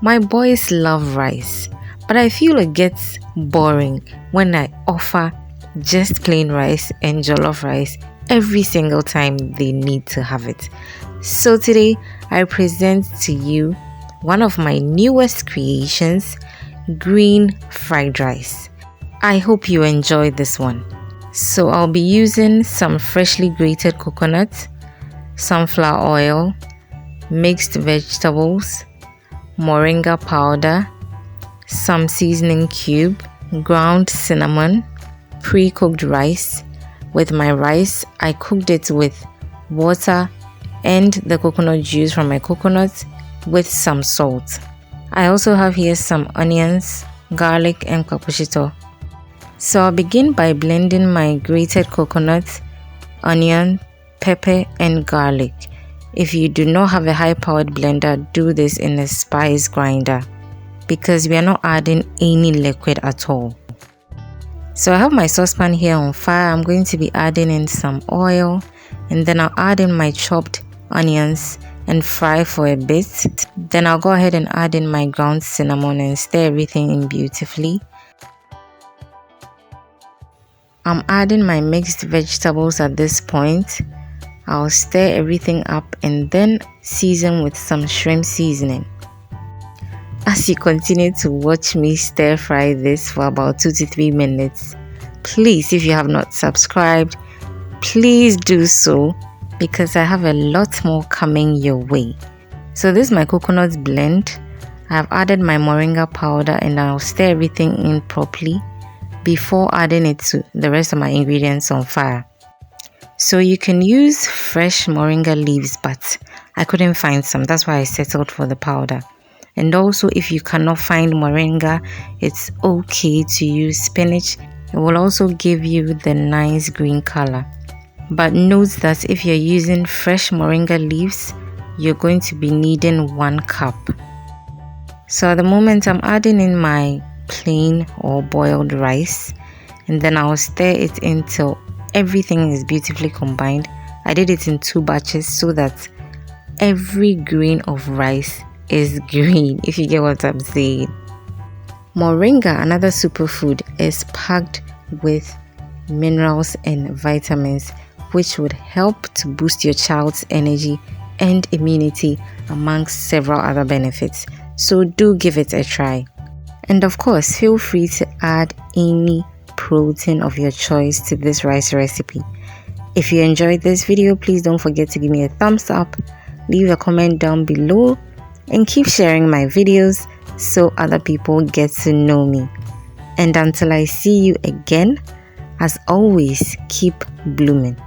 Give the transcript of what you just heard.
My boys love rice, but I feel it gets boring when I offer just plain rice and jollof rice every single time they need to have it. So today I present to you one of my newest creations, green fried rice. I hope you enjoy this one. So I'll be using some freshly grated coconut, sunflower oil, mixed vegetables, moringa powder, some seasoning cube, ground cinnamon, pre-cooked rice. With my rice, I cooked it with water and the coconut juice from my coconut with some salt. I also have here some onions, garlic and kpakposhito. So I'll begin by blending my grated coconut, onion, pepper and garlic. If you do not have a high-powered blender, do this in a spice grinder because we are not adding any liquid at all. So I have my saucepan here on fire. I'm going to be adding in some oil and then I'll add in my chopped onions and fry for a bit. Then I'll go ahead and add in my ground cinnamon and stir everything in beautifully. I'm adding my mixed vegetables at this point. I'll stir everything up and then season with some shrimp seasoning. As you continue to watch me stir fry this for about 2 to 3 minutes, please, if you have not subscribed, please do so because I have a lot more coming your way. So this is my coconut blend. I've added my moringa powder and I'll stir everything in properly before adding it to the rest of my ingredients on fire. So you can use fresh moringa leaves, but I couldn't find some. That's why I settled for the powder. And also, if you cannot find moringa, it's okay to use spinach. It will also give you the nice green color. But note that if you're using fresh moringa leaves, you're going to be needing 1 cup. So at the moment, I'm adding in my plain or boiled rice. And then I'll stir it until everything is beautifully combined. I did it in 2 batches so that every grain of rice is green, if you get what I'm saying. Moringa, another superfood, is packed with minerals and vitamins which would help to boost your child's energy and immunity amongst several other benefits. So do give it a try. And of course, feel free to add any protein of your choice to this rice recipe. If you enjoyed this video, please don't forget to give me a thumbs up, leave a comment down below, and keep sharing my videos so other people get to know me. And until I see you again, as always, keep blooming.